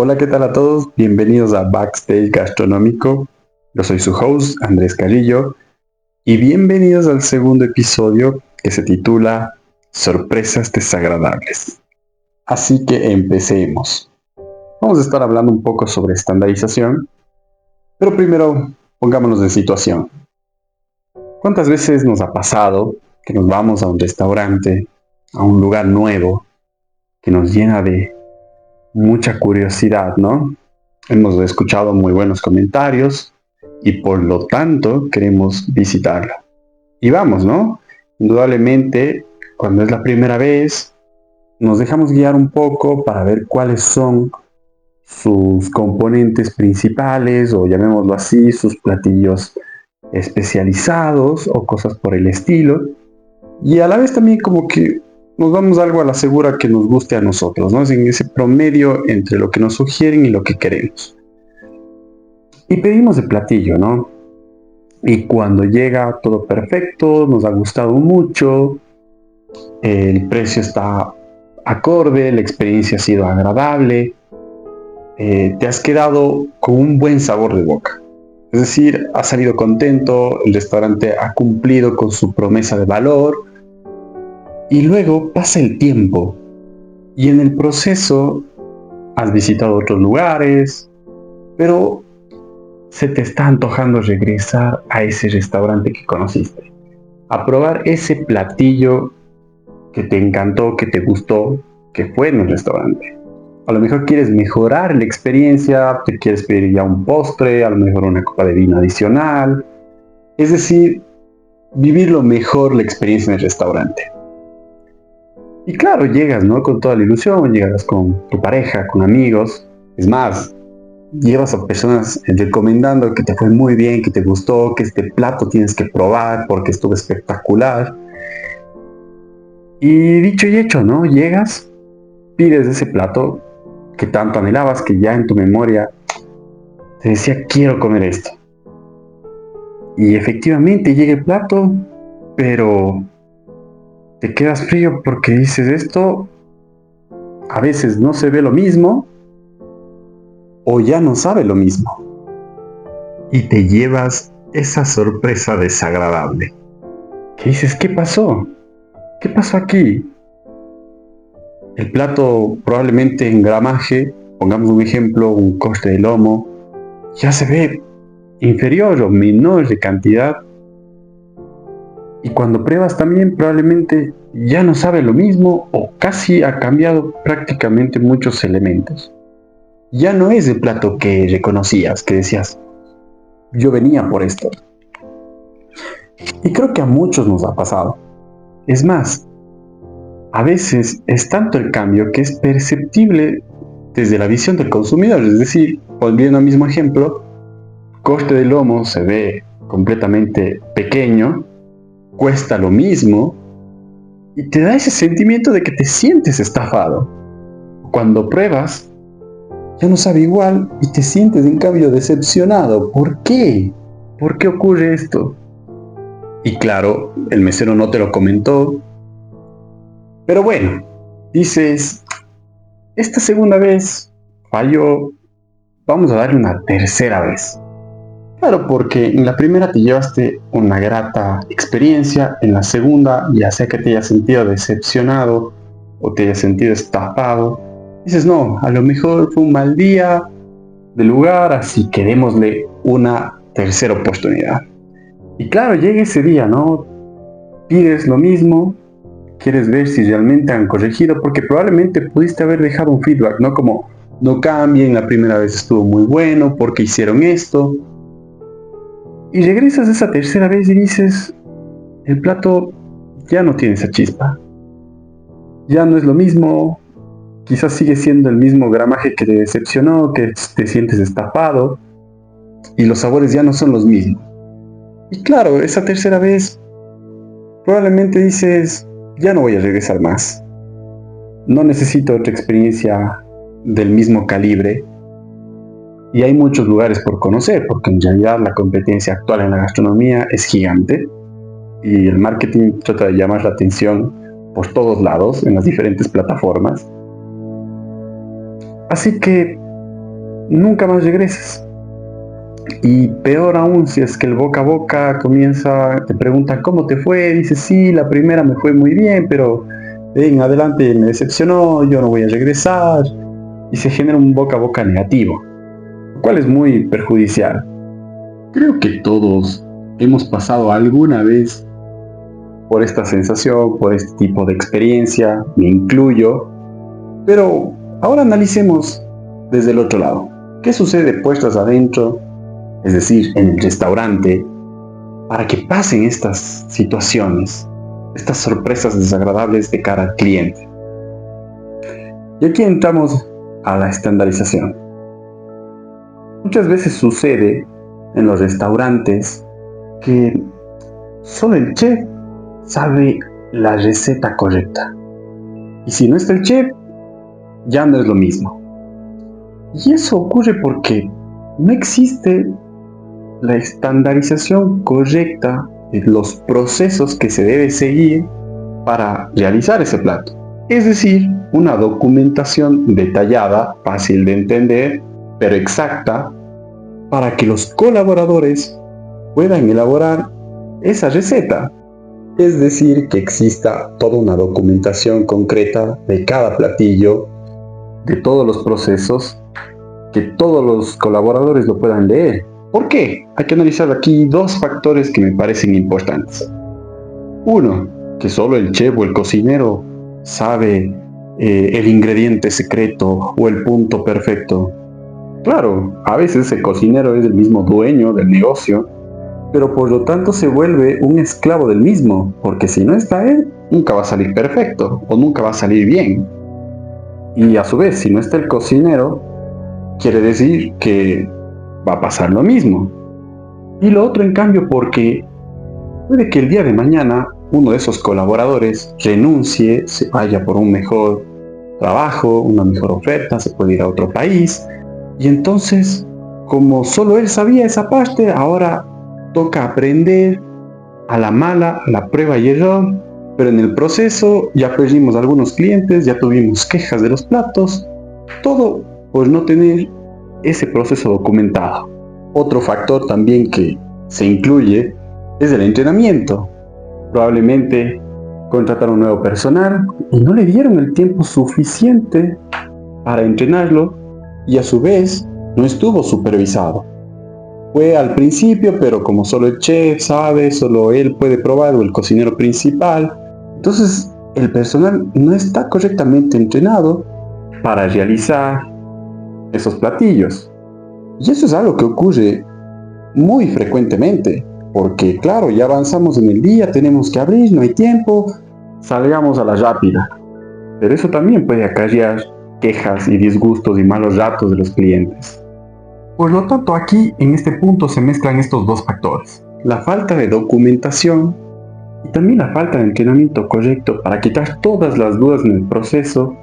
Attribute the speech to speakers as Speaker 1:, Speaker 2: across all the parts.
Speaker 1: Hola, ¿qué tal a todos? Bienvenidos a Backstage Gastronómico. Yo soy su host, Andrés Carrillo, y bienvenidos al segundo episodio que se titula Sorpresas desagradables. Así que empecemos. Vamos a estar hablando un poco sobre estandarización, pero primero pongámonos en situación. ¿Cuántas veces nos ha pasado que nos vamos a un restaurante, a un lugar nuevo, que nos llena de mucha curiosidad, ¿no? Hemos escuchado muy buenos comentarios y por lo tanto queremos visitarlo. Y vamos, ¿no? Indudablemente, cuando es la primera vez, nos dejamos guiar un poco para ver cuáles son sus componentes principales, o llamémoslo así, sus platillos especializados o cosas por el estilo. Y a la vez también como que nos damos algo a la segura que nos guste a nosotros, ¿no? Es en ese promedio entre lo que nos sugieren y lo que queremos. Y pedimos el platillo, ¿no? Y cuando llega todo perfecto, nos ha gustado mucho, el precio está acorde, la experiencia ha sido agradable, te has quedado con un buen sabor de boca. Es decir, has salido contento, el restaurante ha cumplido con su promesa de valor y luego pasa el tiempo y en el proceso has visitado otros lugares, pero se te está antojando regresar a ese restaurante que conociste, a probar ese platillo que te encantó, que te gustó, que fue en el restaurante. A lo mejor quieres mejorar la experiencia, te quieres pedir ya un postre, a lo mejor una copa de vino adicional. Es decir, vivir lo mejor la experiencia en el restaurante. Y claro, llegas, ¿no? Con toda la ilusión, llegas con tu pareja, con amigos. Es más, llevas a personas recomendando que te fue muy bien, que te gustó, que este plato tienes que probar porque estuvo espectacular. Y dicho y hecho, ¿no? Llegas, pides ese plato que tanto anhelabas, que ya en tu memoria te decía, quiero comer esto. Y efectivamente llega el plato, pero te quedas frío porque dices esto, a veces no se ve lo mismo o ya no sabe lo mismo. Y te llevas esa sorpresa desagradable. Que dices, ¿qué pasó? ¿Qué pasó aquí? El plato probablemente en gramaje, pongamos un ejemplo, un corte de lomo, ya se ve inferior o menor de cantidad. Y cuando pruebas también probablemente ya no sabe lo mismo o casi ha cambiado prácticamente muchos elementos. Ya no es el plato que reconocías, que decías, yo venía por esto. Y creo que a muchos nos ha pasado. Es más, a veces es tanto el cambio que es perceptible desde la visión del consumidor. Es decir, volviendo al mismo ejemplo, coste de lomo se ve completamente pequeño, cuesta lo mismo y te da ese sentimiento de que te sientes estafado. Cuando pruebas, ya no sabe igual y te sientes en cambio decepcionado. ¿Por qué? ¿Por qué ocurre esto? Y claro, el mesero no te lo comentó. Pero bueno, dices, esta segunda vez falló, vamos a darle una tercera vez. Claro, porque en la primera te llevaste una grata experiencia, en la segunda, ya sea que te hayas sentido decepcionado o te hayas sentido estafado, dices, no, a lo mejor fue un mal día del lugar, así que démosle una tercera oportunidad. Y claro, llega ese día, ¿no? Pides lo mismo, quieres ver si realmente han corregido, porque probablemente pudiste haber dejado un feedback, ¿no? Como, no cambien, la primera vez estuvo muy bueno, porque hicieron esto. Y regresas esa tercera vez y dices, el plato ya no tiene esa chispa. Ya no es lo mismo, quizás sigue siendo el mismo gramaje que te decepcionó, que te sientes estafado, y los sabores ya no son los mismos. Y claro, esa tercera vez probablemente dices, ya no voy a regresar más. No necesito otra experiencia del mismo calibre. Y hay muchos lugares por conocer, porque en realidad la competencia actual en la gastronomía es gigante y el marketing trata de llamar la atención por todos lados, en las diferentes plataformas. Así que nunca más regresas. Y peor aún si es que el boca a boca comienza, te preguntan cómo te fue, dices sí, la primera me fue muy bien, pero en adelante me decepcionó, yo no voy a regresar, y se genera un boca a boca negativo, lo cual es muy perjudicial. Creo que todos hemos pasado alguna vez por esta sensación, por este tipo de experiencia, me incluyo, pero ahora analicemos desde el otro lado. ¿Qué sucede puestas adentro, es decir, en el restaurante, para que pasen estas situaciones, estas sorpresas desagradables de cara al cliente? Y aquí entramos a la estandarización. Muchas veces sucede en los restaurantes que solo el chef sabe la receta correcta. Y si no está el chef, ya no es lo mismo. Y eso ocurre porque no existe la estandarización correcta de los procesos que se debe seguir para realizar ese plato. Es decir, una documentación detallada, fácil de entender, pero exacta, para que los colaboradores puedan elaborar esa receta. Es decir, que exista toda una documentación concreta de cada platillo, de todos los procesos, que todos los colaboradores lo puedan leer. ¿Por qué? Hay que analizar aquí dos factores que me parecen importantes. Uno, que solo el chef o el cocinero sabe el ingrediente secreto o el punto perfecto. Claro, a veces el cocinero es el mismo dueño del negocio, pero por lo tanto se vuelve un esclavo del mismo, porque si no está él, nunca va a salir perfecto o nunca va a salir bien. Y a su vez, si no está el cocinero, quiere decir que va a pasar lo mismo. Y lo otro, en cambio, porque puede que el día de mañana uno de esos colaboradores renuncie, se vaya por un mejor trabajo, una mejor oferta, se puede ir a otro país, y entonces, como solo él sabía esa parte, ahora toca aprender a la mala, a la prueba y error, pero en el proceso ya perdimos algunos clientes, ya tuvimos quejas de los platos, todo por no tener ese proceso documentado. Otro factor también que se incluye es el entrenamiento. Probablemente contrataron un nuevo personal y no le dieron el tiempo suficiente para entrenarlo y a su vez no estuvo supervisado. Fue al principio, pero como solo el chef sabe, solo él puede probar o el cocinero principal, entonces el personal no está correctamente entrenado para realizar esos platillos. Y eso es algo que ocurre muy frecuentemente, porque claro, ya avanzamos en el día, tenemos que abrir, no hay tiempo, salgamos a la rápida. Pero eso también puede acarrear quejas y disgustos y malos ratos de los clientes. Por lo tanto, aquí en este punto se mezclan estos dos factores: la falta de documentación y también la falta de entrenamiento correcto para quitar todas las dudas en el proceso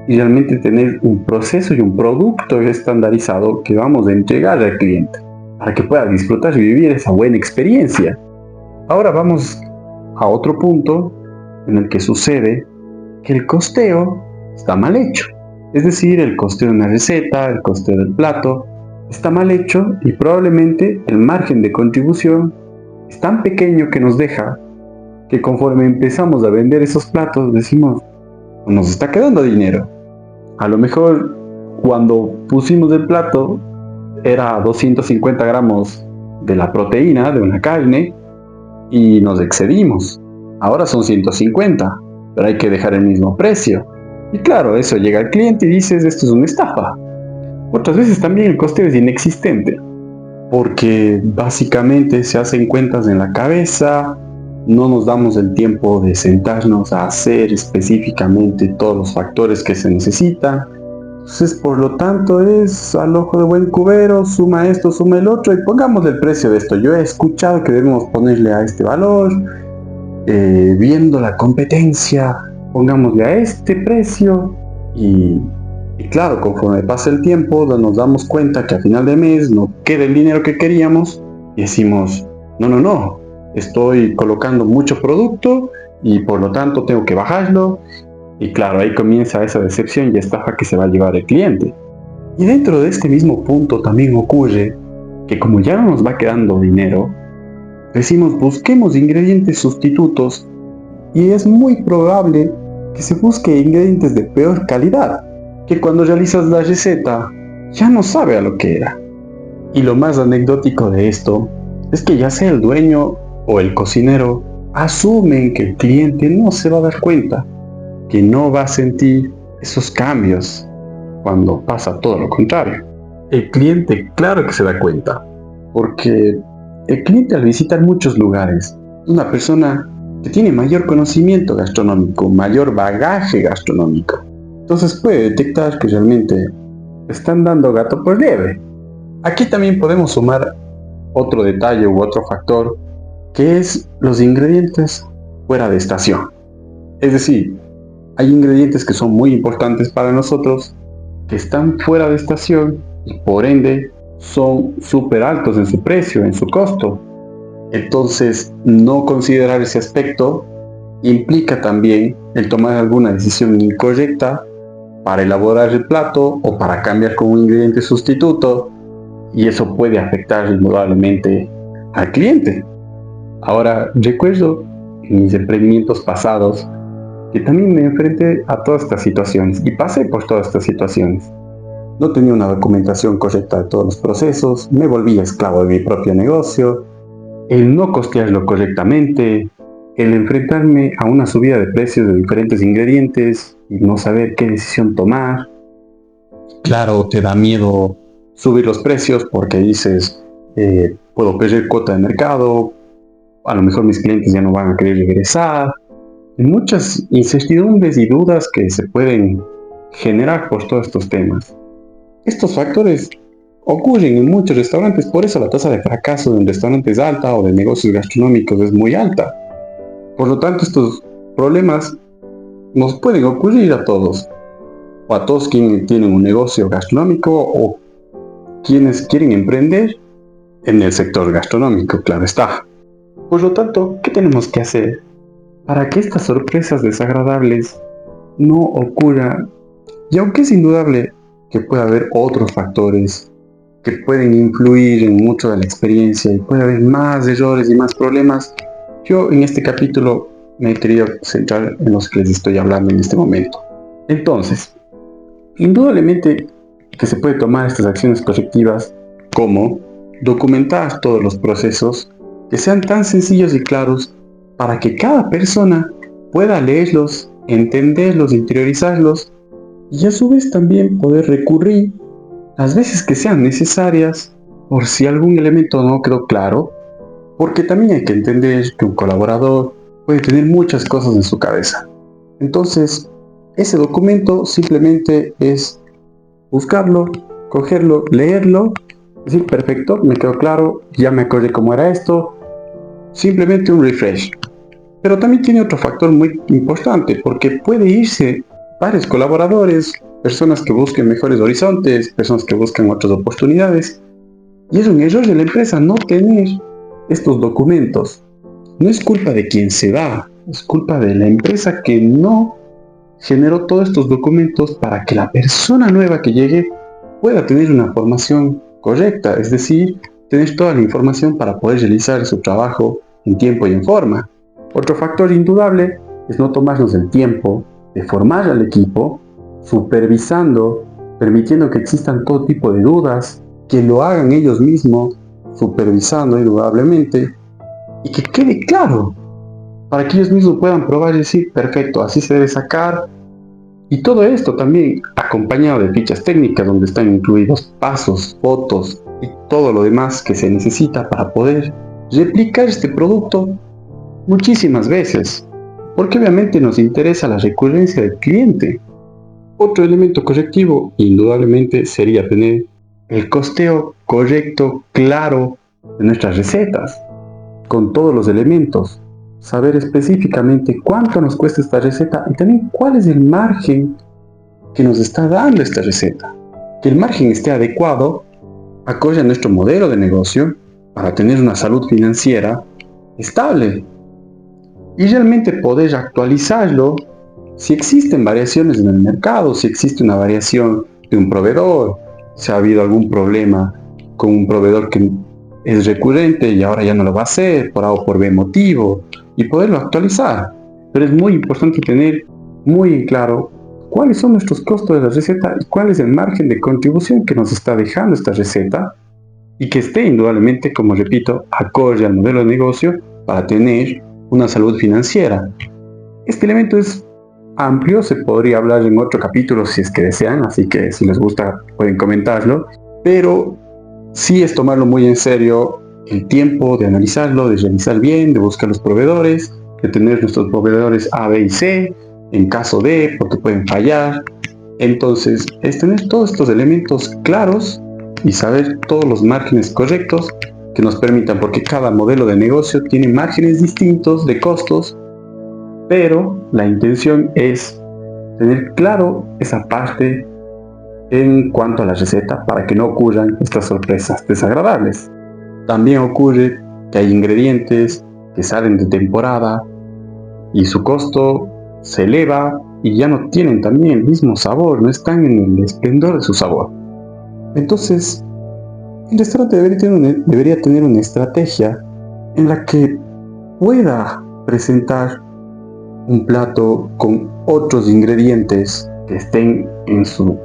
Speaker 1: y realmente tener un proceso y un producto estandarizado que vamos a entregar al cliente para que pueda disfrutar y vivir esa buena experiencia. Ahora vamos a otro punto en el que sucede que el costeo está mal hecho. Es decir, el costeo de una receta, el costeo del plato, está mal hecho y probablemente el margen de contribución es tan pequeño que nos deja que conforme empezamos a vender esos platos decimos, nos está quedando dinero. A lo mejor cuando pusimos el plato era 250 gramos de la proteína de una carne y nos excedimos. Ahora son 150, pero hay que dejar el mismo precio. Y claro, eso llega al cliente y dices, esto es una estafa. Otras veces también el costeo es inexistente, porque básicamente se hacen cuentas en la cabeza, no nos damos el tiempo de sentarnos a hacer específicamente todos los factores que se necesitan. Entonces, por lo tanto, es al ojo de buen cubero, suma esto, suma el otro y pongamos el precio de esto. Yo he escuchado que debemos ponerle a este valor, viendo la competencia, pongámosle a este precio y claro, conforme pasa el tiempo nos damos cuenta que a final de mes no queda el dinero que queríamos y decimos, no, estoy colocando mucho producto y por lo tanto tengo que bajarlo. Y claro, ahí comienza esa decepción y estafa que se va a llevar el cliente. Y dentro de este mismo punto también ocurre que como ya no nos va quedando dinero, decimos busquemos ingredientes sustitutos y es muy probable que se busque ingredientes de peor calidad, que cuando realizas la receta ya no sabe a lo que era. Y lo más anecdótico de esto es que ya sea el dueño o el cocinero asumen que el cliente no se va a dar cuenta, que no va a sentir esos cambios cuando pasa todo lo contrario. El cliente claro que se da cuenta, porque el cliente al visitar muchos lugares, una persona que tiene mayor conocimiento gastronómico, mayor bagaje gastronómico, entonces puede detectar que realmente están dando gato por liebre. Aquí también podemos sumar otro detalle u otro factor, que es los ingredientes fuera de estación. Es decir, hay ingredientes que son muy importantes para nosotros, que están fuera de estación y por ende son súper altos en su precio, en su costo. Entonces, no considerar ese aspecto implica también el tomar alguna decisión incorrecta para elaborar el plato o para cambiar con un ingrediente sustituto, y eso puede afectar indudablemente al cliente. Ahora, recuerdo en mis emprendimientos pasados que también me enfrenté a todas estas situaciones y pasé por todas estas situaciones. No tenía una documentación correcta de todos los procesos, me volví esclavo de mi propio negocio, el no costearlo correctamente, el enfrentarme a una subida de precios de diferentes ingredientes y no saber qué decisión tomar. Claro, te da miedo subir los precios porque dices, puedo perder cuota de mercado, a lo mejor mis clientes ya no van a querer regresar. Hay muchas incertidumbres y dudas que se pueden generar por todos estos temas. Estos factores ocurren en muchos restaurantes, por eso la tasa de fracaso de un restaurante es alta o de negocios gastronómicos es muy alta. Por lo tanto, estos problemas nos pueden ocurrir a todos, o a todos quienes tienen un negocio gastronómico o quienes quieren emprender en el sector gastronómico, claro está. Por lo tanto, ¿qué tenemos que hacer para que estas sorpresas desagradables no ocurran? Y aunque es indudable que puede haber otros factores que pueden influir en mucho de la experiencia y puede haber más errores y más problemas, yo en este capítulo me he querido centrar en los que les estoy hablando en este momento. Entonces, indudablemente que se puede tomar estas acciones correctivas como documentar todos los procesos que sean tan sencillos y claros para que cada persona pueda leerlos, entenderlos, interiorizarlos y a su vez también poder recurrir las veces que sean necesarias por si algún elemento no quedó claro, porque también hay que entender que un colaborador puede tener muchas cosas en su cabeza. Entonces, ese documento simplemente es buscarlo, cogerlo, leerlo, decir, perfecto, me quedó claro, ya me acordé cómo era esto, simplemente un refresh. Pero también tiene otro factor muy importante, porque puede irse varios colaboradores, personas que busquen mejores horizontes, personas que buscan otras oportunidades, y es un error de la empresa no tener estos documentos. No es culpa de quien se va, es culpa de la empresa que no generó todos estos documentos para que la persona nueva que llegue pueda tener una formación correcta, es decir, tener toda la información para poder realizar su trabajo en tiempo y en forma. Otro factor indudable es no tomarnos el tiempo de formar al equipo, supervisando, permitiendo que existan todo tipo de dudas, que lo hagan ellos mismos, supervisando indudablemente, y que quede claro, para que ellos mismos puedan probar y decir, perfecto, así se debe sacar. Y todo esto también acompañado de fichas técnicas donde están incluidos pasos, fotos y todo lo demás que se necesita para poder replicar este producto muchísimas veces, porque obviamente nos interesa la recurrencia del cliente. Otro elemento correctivo indudablemente sería tener el costeo correcto, claro de nuestras recetas, con todos los elementos, saber específicamente cuánto nos cuesta esta receta y también cuál es el margen que nos está dando esta receta. Que el margen esté adecuado, acorde a nuestro modelo de negocio, para tener una salud financiera estable y realmente poder actualizarlo si existen variaciones en el mercado, si existe una variación de un proveedor, si ha habido algún problema con un proveedor que es recurrente y ahora ya no lo va a hacer por A o por B motivo, y poderlo actualizar. Pero es muy importante tener muy en claro cuáles son nuestros costos de la receta y cuál es el margen de contribución que nos está dejando esta receta, y que esté indudablemente, como repito, acorde al modelo de negocio para tener una salud financiera. Este elemento es amplio, se podría hablar en otro capítulo si es que desean, así que si les gusta pueden comentarlo, pero sí es tomarlo muy en serio el tiempo de analizarlo, de revisar bien, de buscar los proveedores, de tener nuestros proveedores A, B y C, en caso de, porque pueden fallar. Entonces, es tener todos estos elementos claros y saber todos los márgenes correctos que nos permitan, porque cada modelo de negocio tiene márgenes distintos de costos, pero la intención es tener claro esa parte en cuanto a la receta para que no ocurran estas sorpresas desagradables. También ocurre que hay ingredientes que salen de temporada y su costo se eleva y ya no tienen también el mismo sabor, no están en el esplendor de su sabor. Entonces, el restaurante debería tener una estrategia en la que pueda presentar un plato con otros ingredientes que estén en su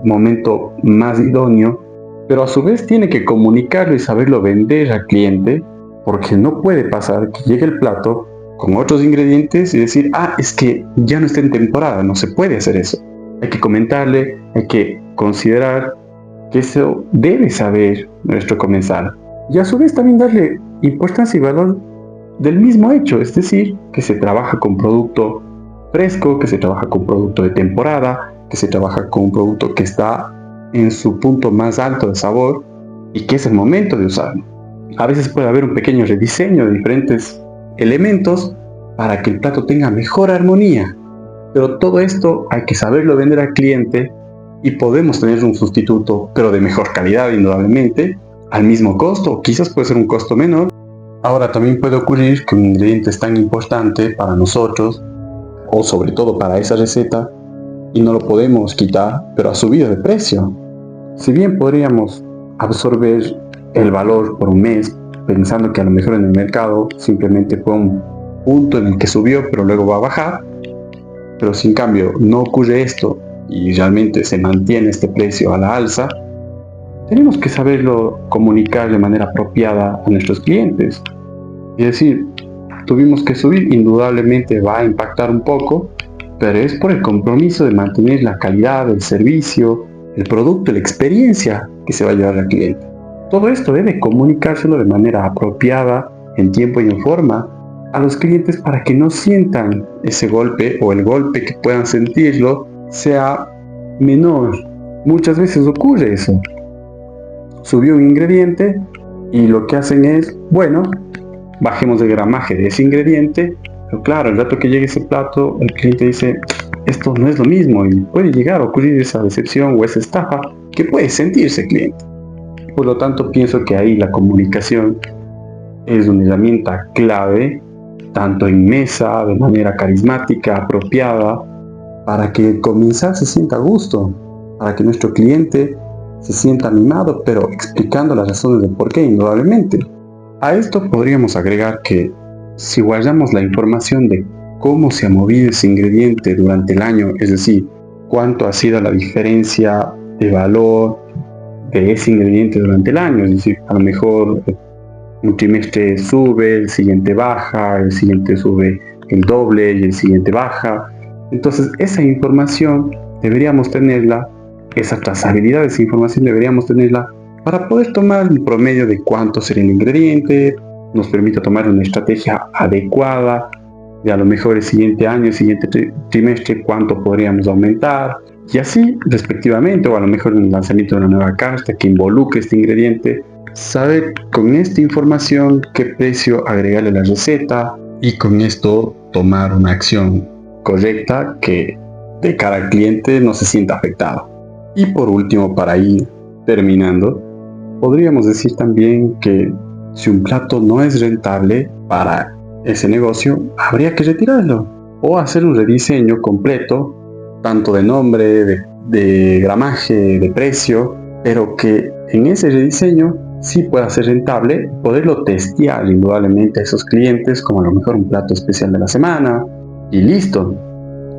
Speaker 1: momento más idóneo, pero a su vez tiene que comunicarlo y saberlo vender al cliente, porque no puede pasar que llegue el plato con otros ingredientes y decir, es que ya no está en temporada. No se puede hacer eso. Hay que comentarle, hay que considerar que eso debe saber nuestro comensal, y a su vez también darle importancia y valor del mismo hecho, es decir, que se trabaja con producto fresco, que se trabaja con producto de temporada, que se trabaja con un producto que está en su punto más alto de sabor y que es el momento de usarlo. A veces puede haber un pequeño rediseño de diferentes elementos para que el plato tenga mejor armonía, pero todo esto hay que saberlo vender al cliente, y podemos tener un sustituto, pero de mejor calidad indudablemente, al mismo costo, o quizás puede ser un costo menor. Ahora también puede ocurrir que un ingrediente es tan importante para nosotros, o sobre todo para esa receta, y no lo podemos quitar, pero ha subido de precio. Si bien podríamos absorber el valor por un mes, pensando que a lo mejor en el mercado simplemente fue un punto en el que subió, pero luego va a bajar, pero si en cambio no ocurre esto y realmente se mantiene este precio a la alza, tenemos que saberlo comunicar de manera apropiada a nuestros clientes. Es decir, tuvimos que subir, indudablemente va a impactar un poco, pero es por el compromiso de mantener la calidad del servicio, el producto, la experiencia que se va a llevar al cliente. Todo esto debe comunicárselo de manera apropiada, en tiempo y en forma, a los clientes para que no sientan ese golpe, o el golpe que puedan sentirlo sea menor. Muchas veces ocurre eso. Subió un ingrediente y lo que hacen es, bueno, bajemos el gramaje de ese ingrediente, pero claro, el rato que llegue ese plato, el cliente dice, esto no es lo mismo, y puede llegar a ocurrir esa decepción o esa estafa que puede sentirse el cliente. Por lo tanto, pienso que ahí la comunicación es una herramienta clave, tanto en mesa, de manera carismática, apropiada, para que el comensal se sienta a gusto, para que nuestro cliente se sienta animado, pero explicando las razones de por qué, indudablemente. A esto podríamos agregar que si guardamos la información de cómo se ha movido ese ingrediente durante el año, es decir, cuánto ha sido la diferencia de valor de ese ingrediente durante el año, es decir, a lo mejor un trimestre sube, el siguiente baja, el siguiente sube el doble y el siguiente baja. Entonces esa información deberíamos tenerla, esa trazabilidad de esa información deberíamos tenerla para poder tomar un promedio de cuánto sería el ingrediente, nos permite tomar una estrategia adecuada de a lo mejor el siguiente año, el siguiente trimestre, cuánto podríamos aumentar, y así respectivamente, o a lo mejor en el lanzamiento de una nueva carta que involucre este ingrediente, saber con esta información qué precio agregarle a la receta, y con esto tomar una acción correcta que de cara al cliente no se sienta afectado. Y por último, para ir terminando, podríamos decir también que si un plato no es rentable para ese negocio, habría que retirarlo o hacer un rediseño completo, tanto de nombre, de gramaje, de precio, pero que en ese rediseño sí pueda ser rentable, poderlo testear indudablemente a esos clientes como a lo mejor un plato especial de la semana y listo,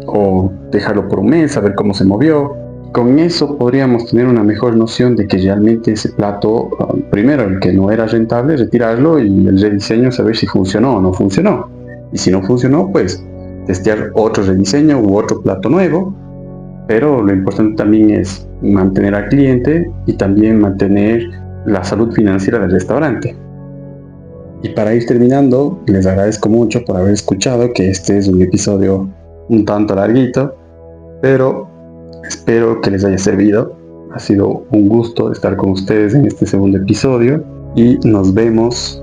Speaker 1: o dejarlo por un mes a ver cómo se movió. Con eso podríamos tener una mejor noción de que realmente ese plato, primero el que no era rentable, retirarlo y el rediseño saber si funcionó o no funcionó. Y si no funcionó, pues testear otro rediseño u otro plato nuevo, pero lo importante también es mantener al cliente y también mantener la salud financiera del restaurante. Y para ir terminando, les agradezco mucho por haber escuchado, que este es un episodio un tanto larguito, pero espero que les haya servido. Ha sido un gusto estar con ustedes en este segundo episodio y nos vemos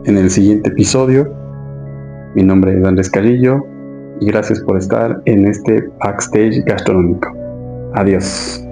Speaker 1: en el siguiente episodio. Mi nombre es Andrés Carrillo y gracias por estar en este backstage gastronómico. Adiós.